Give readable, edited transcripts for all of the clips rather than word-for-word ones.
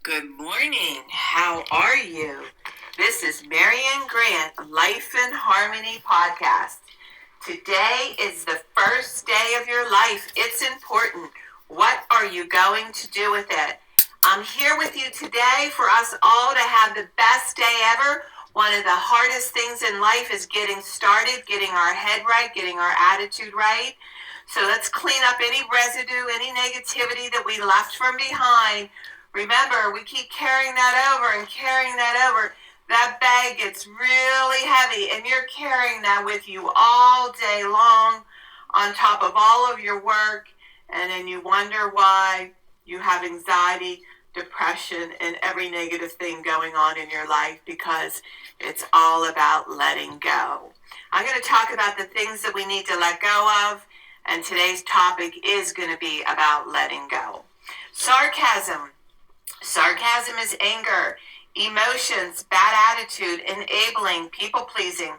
Good morning. How are you? This is Marianne Grant, Life in Harmony podcast. Today is the first day of your life. It's important. What are you going to do with it? I'm here with you today for us all to have the best day ever. One of the hardest things in life is getting started, getting our head right, getting our attitude right. So let's clean up any residue, any negativity that we left from behind. Remember, we keep carrying that over and carrying that over. That bag gets really heavy, and you're carrying that with you all day long on top of all of your work, and then you wonder why you have anxiety, depression, and every negative thing going on in your life, because it's all about letting go. I'm going to talk about the things that we need to let go of, and today's topic is going to be about letting go. Sarcasm. Sarcasm is anger, emotions, bad attitude, enabling, people-pleasing,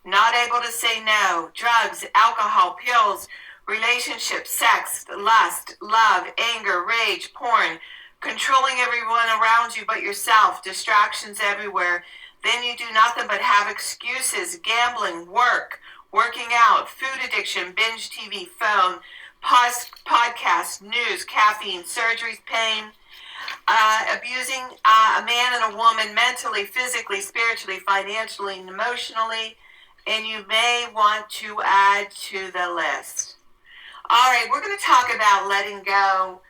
not able to say no, drugs, alcohol, pills, relationships, sex, lust, love, anger, rage, porn, controlling everyone around you but yourself, distractions everywhere. Then you do nothing but have excuses, gambling, working out, food addiction, binge TV, phone, podcasts, news, caffeine, surgeries, pain, abusing a man and a woman mentally, physically, spiritually, financially, and emotionally, and you may want to add to the list. All right, we're going to talk about letting go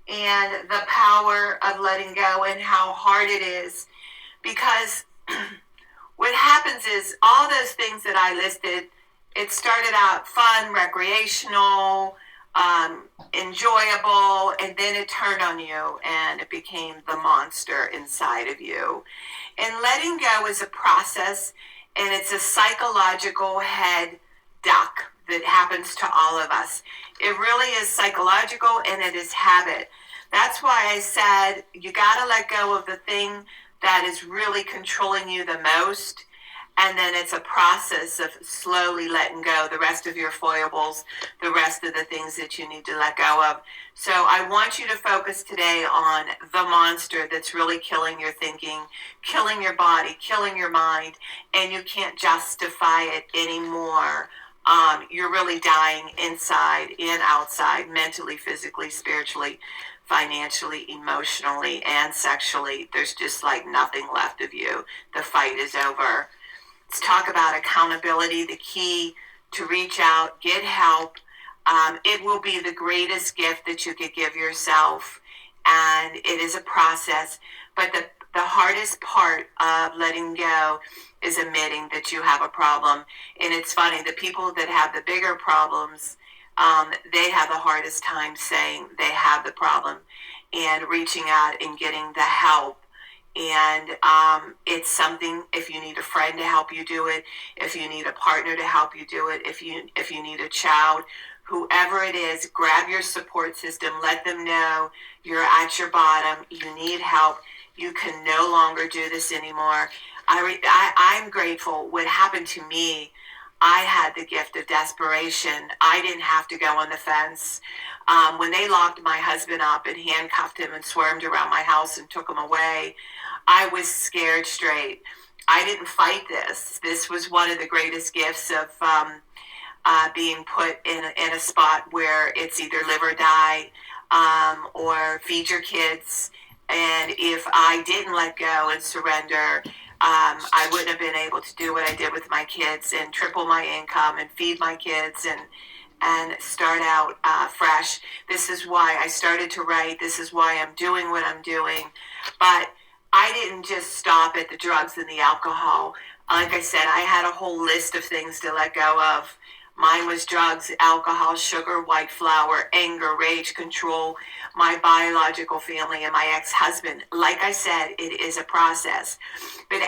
and the power of letting go and how hard it is, because what happens is all those things that I listed, it started out fun, recreational, enjoyable, and then it turned on you and it became the monster inside of you. And letting go is a process, and it's a psychological head duck that happens to all of us. It really is psychological, and it is habit. That's why I said you got to let go of the thing that is really controlling you the most. And then it's a process of slowly letting go the rest of your foibles, the rest of the things that you need to let go of. So I want you to focus today on the monster that's really killing your thinking, killing your body, killing your mind, and you can't justify it anymore. You're really dying inside and outside, mentally, physically, spiritually, financially, emotionally, and sexually. There's just like nothing left of you. The fight is over. Let's talk about accountability, the key to reach out, get help. It will be the greatest gift that you could give yourself, and it is a process. But the hardest part of letting go is admitting that you have a problem. And it's funny, the people that have the bigger problems, they have the hardest time saying they have the problem and reaching out and getting the help. And it's something, if you need a friend to help you do it, if you need a partner to help you do it, if you need a child, whoever it is, grab your support system, let them know you're at your bottom, you need help, you can no longer do this anymore. I'm grateful. What happened to me, I had the gift of desperation. I didn't have to go on the fence. When they locked my husband up and handcuffed him and swarmed around my house and took him away, I was scared straight. I didn't fight this. This was one of the greatest gifts of being put in a spot where it's either live or die, or feed your kids. And if I didn't let go and surrender, I wouldn't have been able to do what I did with my kids and triple my income and feed my kids and start out fresh. This is why I started to write. This is why I'm doing what I'm doing. But I didn't just stop at the drugs and the alcohol. Like I said, I had a whole list of things to let go of. Mine was drugs, alcohol, sugar, white flour, anger, rage, control, my biological family, and my ex-husband. Like I said, it is a process. But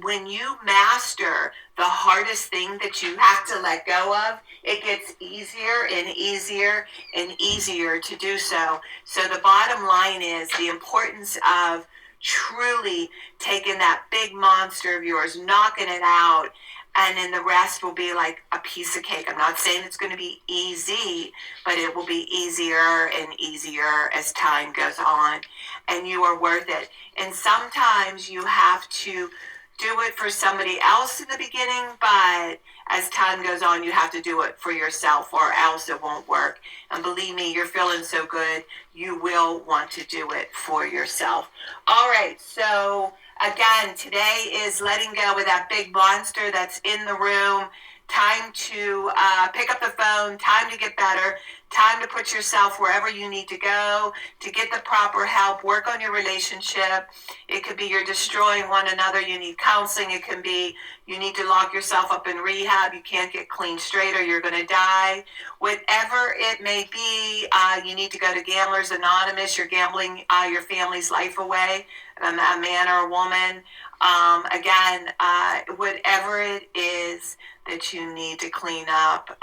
when you master the hardest thing that you have to let go of, it gets easier and easier and easier to do so. So the bottom line is the importance of truly taking that big monster of yours, knocking it out, and then the rest will be like a piece of cake. I'm not saying it's going to be easy, but it will be easier and easier as time goes on. and you are worth it. And sometimes you have to do it for somebody else in the beginning, but as time goes on, you have to do it for yourself or else it won't work. And believe me, you're feeling so good, you will want to do it for yourself. All right, so again, today is letting go with that big monster that's in the room. Time to pick up the phone, time to get better, time to put yourself wherever you need to go to get the proper help, work on your relationship. It could be you're destroying one another, you need counseling. It can be you need to lock yourself up in rehab, you can't get clean straight or you're going to die. Whatever it may be, you need to go to Gamblers Anonymous. You're gambling your family's life away, a man or a woman. Again, whatever it is that you need to clean up.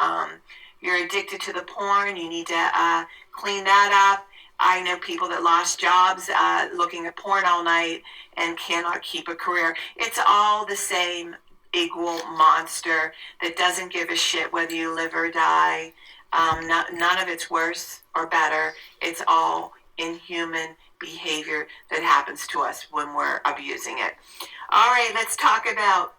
You're addicted to the porn, you need to clean that up. I know people that lost jobs looking at porn all night and cannot keep a career. It's all the same equal monster that doesn't give a shit whether you live or die. None of it's worse or better. It's all inhuman behavior that happens to us when we're abusing it. All right, let's talk about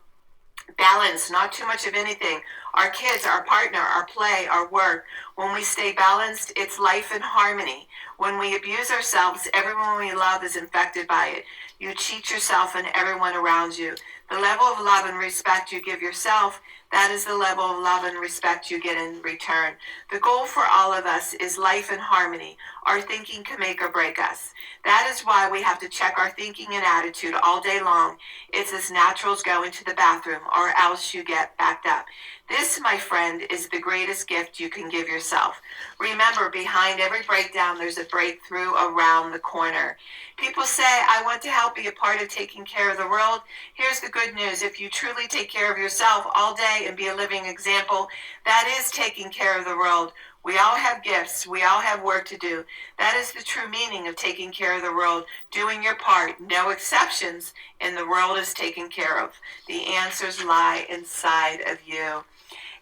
balance, not too much of anything. Our kids, our partner, our play, our work. When we stay balanced, it's life in harmony. When we abuse ourselves, everyone we love is infected by it. You cheat yourself and everyone around you. The level of love and respect you give yourself, that is the level of love and respect you get in return. The goal for all of us is life in harmony. Our thinking can make or break us. That is why we have to check our thinking and attitude all day long. It's as natural as going to the bathroom, or else you get backed up. This, my friend, is the greatest gift you can give yourself. Remember, behind every breakdown, there's a breakthrough around the corner. People say, I want to help be a part of taking care of the world. Here's the good news. If you truly take care of yourself all day and be a living example, that is taking care of the world. We all have gifts. We all have work to do. That is the true meaning of taking care of the world, doing your part, no exceptions, and the world is taken care of. The answers lie inside of you.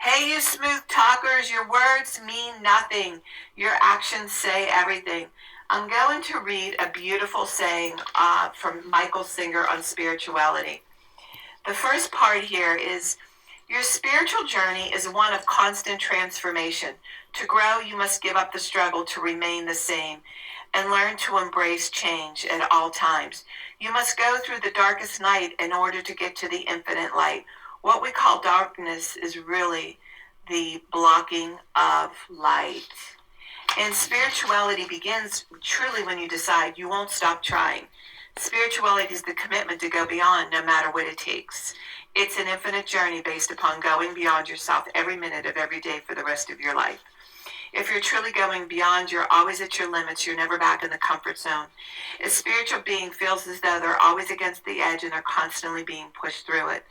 Hey, you smooth talkers, your words mean nothing. Your actions say everything. I'm going to read a beautiful saying from Michael Singer on spirituality. The first part here is, your spiritual journey is one of constant transformation. To grow, you must give up the struggle to remain the same and learn to embrace change at all times. You must go through the darkest night in order to get to the infinite light. What we call darkness is really the blocking of light. And spirituality begins truly when you decide you won't stop trying. Spirituality is the commitment to go beyond no matter what it takes. It's an infinite journey based upon going beyond yourself every minute of every day for the rest of your life. If you're truly going beyond, you're always at your limits. You're never back in the comfort zone. A spiritual being feels as though they're always against the edge and they're constantly being pushed through it.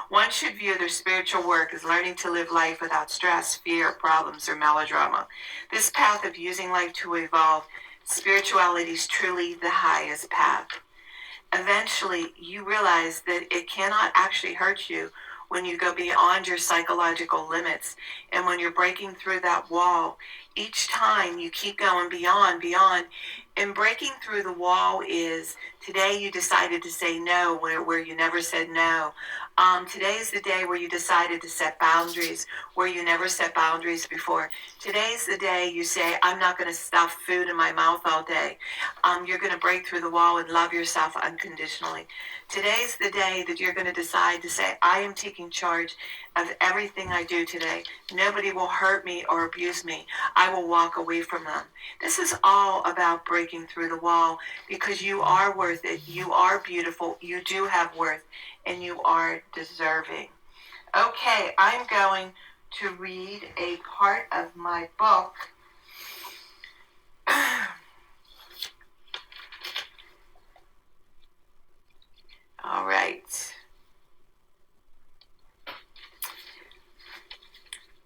One should view their spiritual work as learning to live life without stress, fear, problems, or melodrama. This path of using life to evolve, spirituality is truly the highest path. Eventually, you realize that it cannot actually hurt you when you go beyond your psychological limits and when you're breaking through that wall. Each time you keep going beyond, and breaking through the wall is, today you decided to say no where you never said no. Today is the day where you decided to set boundaries where you never set boundaries before. Today's the day you say, I'm not going to stuff food in my mouth all day. You're going to break through the wall and love yourself unconditionally. Today's the day that you're going to decide to say, I am taking charge of everything I do today. Nobody will hurt me or abuse me. I will walk away from them. This is all about breaking through the wall because you are worth it. You are beautiful. You do have worth and you are deserving. Okay, I'm going to read a part of my book. All right.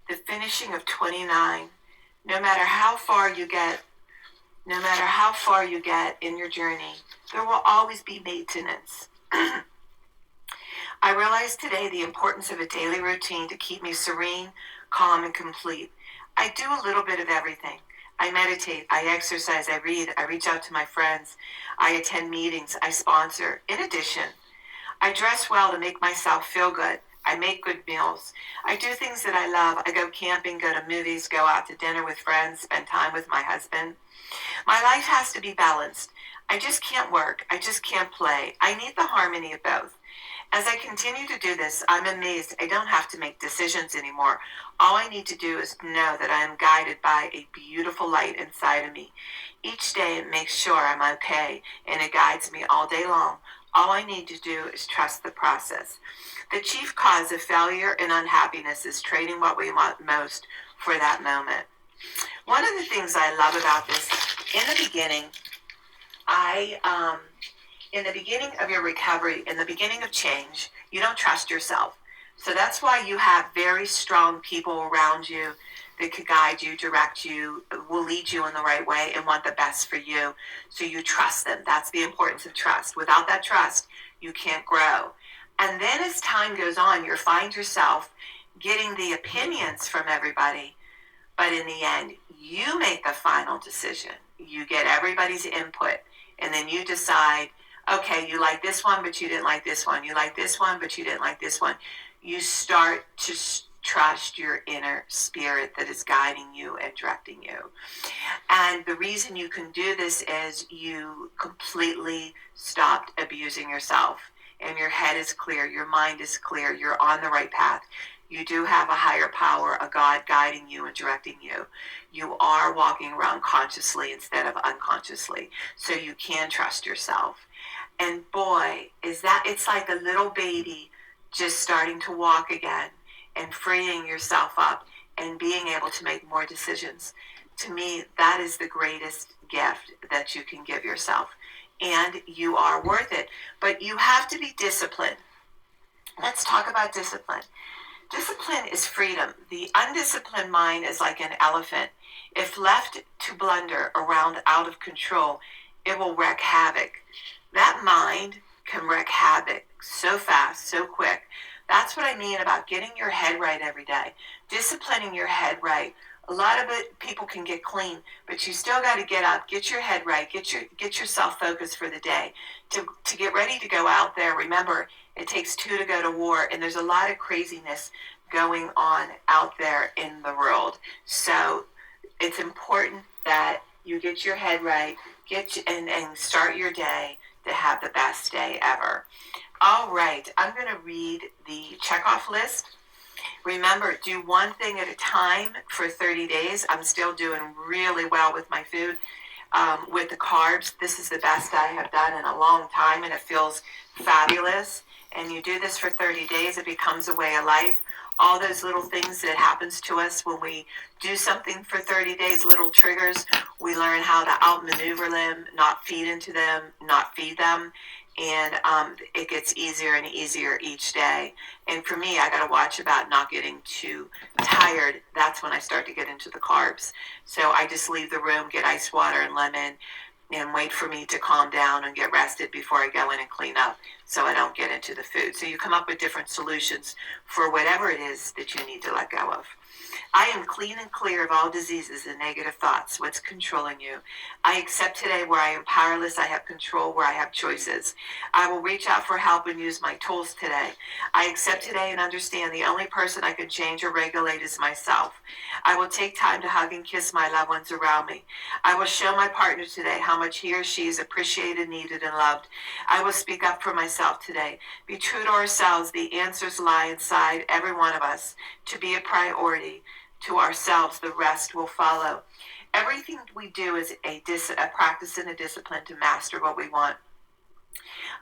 The finishing of 29. No matter how far you get in your journey, there will always be maintenance. I realize today the importance of a daily routine to keep me serene, calm, and complete. I do a little bit of everything. I meditate, I exercise, I read, I reach out to my friends, I attend meetings, I sponsor. In addition, I dress well to make myself feel good. I make good meals. I do things that I love. I go camping, go to movies, go out to dinner with friends, spend time with my husband. My life has to be balanced. I just can't work. I just can't play. I need the harmony of both. As I continue to do this, I'm amazed I don't have to make decisions anymore. All I need to do is know that I am guided by a beautiful light inside of me. Each day it makes sure I'm okay, and it guides me all day long. All I need to do is trust the process. The chief cause of failure and unhappiness is trading what we want most for that moment. One of the things I love about this, in the beginning, in the beginning of your recovery, in the beginning of change, you don't trust yourself. So that's why you have very strong people around you that could guide you, direct you, will lead you in the right way and want the best for you. So you trust them. That's the importance of trust. Without that trust, you can't grow. And then as time goes on, you find yourself getting the opinions from everybody. But in the end, you make the final decision. You get everybody's input. And then you decide, okay, you like this one, but you didn't like this one. You like this one, but you didn't like this one. You start to trust your inner spirit that is guiding you and directing you. And the reason you can do this is you completely stopped abusing yourself. And your head is clear, your mind is clear, you're on the right path. You do have a higher power, a God guiding you and directing you. You are walking around consciously instead of unconsciously. So you can trust yourself. And boy, is that, it's like a little baby just starting to walk again and freeing yourself up and being able to make more decisions. To me, that is the greatest gift that you can give yourself. And you are worth it. But you have to be disciplined. Let's talk about discipline. Discipline is freedom. The undisciplined mind is like an elephant. If left to blunder around out of control, it will wreak havoc. That mind can wreak havoc so fast, so quick. That's what I mean about getting your head right every day. Disciplining your head right. A lot of it, people can get clean, but you still got to get up, get your head right, get yourself focused for the day. To get ready to go out there, remember, it takes two to go to war, and there's a lot of craziness going on out there in the world. So it's important that you get your head right, and start your day to have the best day ever. All right, I'm going to read the checkoff list. Remember, do one thing at a time for 30 days. I'm still doing really well with my food. With the carbs, this is the best I have done in a long time, and it feels fabulous. And you do this for 30 days, it becomes a way of life. All those little things that happens to us when we do something for 30 days, little triggers, we learn how to outmaneuver them, not feed into them, not feed them. And it gets easier and easier each day. And for me, I got to watch about not getting too tired. That's when I start to get into the carbs. So I just leave the room, get ice water and lemon, and wait for me to calm down and get rested before I go in and clean up, so I don't get into the food. So you come up with different solutions for whatever it is that you need to let go of. I am clean and clear of all diseases and negative thoughts. What's controlling you? I accept today where I am powerless. I have control where I have choices. I will reach out for help and use my tools today. I accept today and understand the only person I can change or regulate is myself. I will take time to hug and kiss my loved ones around me. I will show my partner today how much he or she is appreciated, needed, and loved. I will speak up for myself today. Be true to ourselves. The answers lie inside every one of us. To be a priority to ourselves, the rest will follow. Everything we do is a practice and a discipline to master what we want.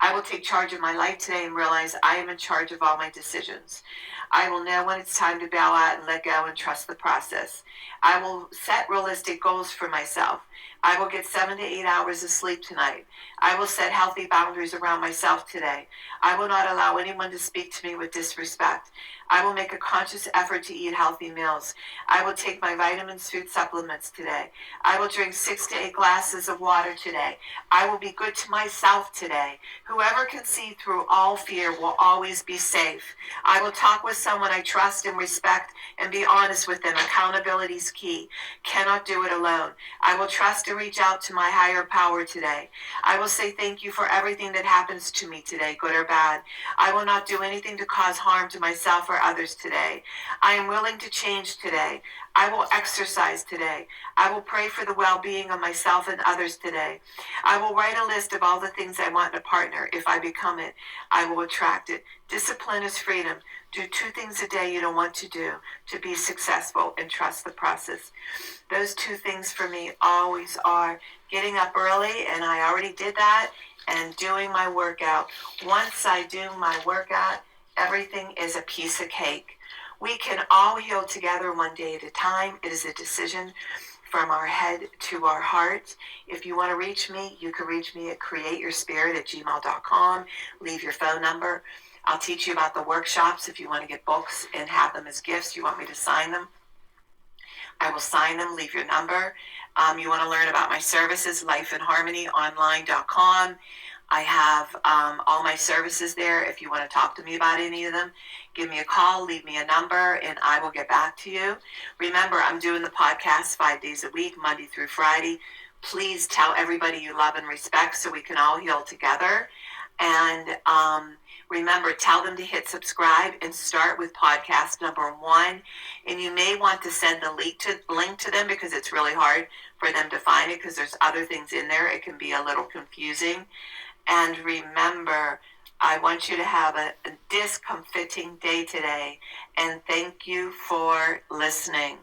I will take charge of my life today and realize I am in charge of all my decisions. I will know when it's time to bow out and let go and trust the process. I will set realistic goals for myself. I will get 7 to 8 hours of sleep tonight. I will set healthy boundaries around myself today. I will not allow anyone to speak to me with disrespect. I will make a conscious effort to eat healthy meals. I will take my vitamins, food supplements today. I will drink 6 to 8 glasses of water today. I will be good to myself today. Whoever can see through all fear will always be safe. I will talk with someone I trust and respect and be honest with them. Accountability is is key. Cannot do it alone. I will trust and reach out to my higher power today. I will say thank you for everything that happens to me today, good or bad. I will not do anything to cause harm to myself or others today. I am willing to change today. I will exercise today. I will pray for the well-being of myself and others today. I will write a list of all the things I want in a partner. If I become it, I will attract it. Discipline is freedom. Do 2 things a day you don't want to do to be successful, and trust the process. Those 2 things for me always are getting up early, and I already did that, and doing my workout. Once I do my workout, everything is a piece of cake. We can all heal together one day at a time. It is a decision from our head to our heart. If you want to reach me, you can reach me at createyourspirit@gmail.com. Leave your phone number. I'll teach you about the workshops if you want to get books and have them as gifts. You want me to sign them, I will sign them. Leave your number. You want to learn about my services, lifeinharmonyonline.com. I have all my services there. If you want to talk to me about any of them, give me a call, leave me a number, and I will get back to you. Remember, I'm doing the podcast 5 days a week, Monday through Friday. Please tell everybody you love and respect so we can all heal together. And remember, tell them to hit subscribe and start with podcast number 1. And you may want to send the link to them, because it's really hard for them to find it, because there's other things in there. It can be a little confusing. And remember, I want you to have a discomfiting day today. And thank you for listening.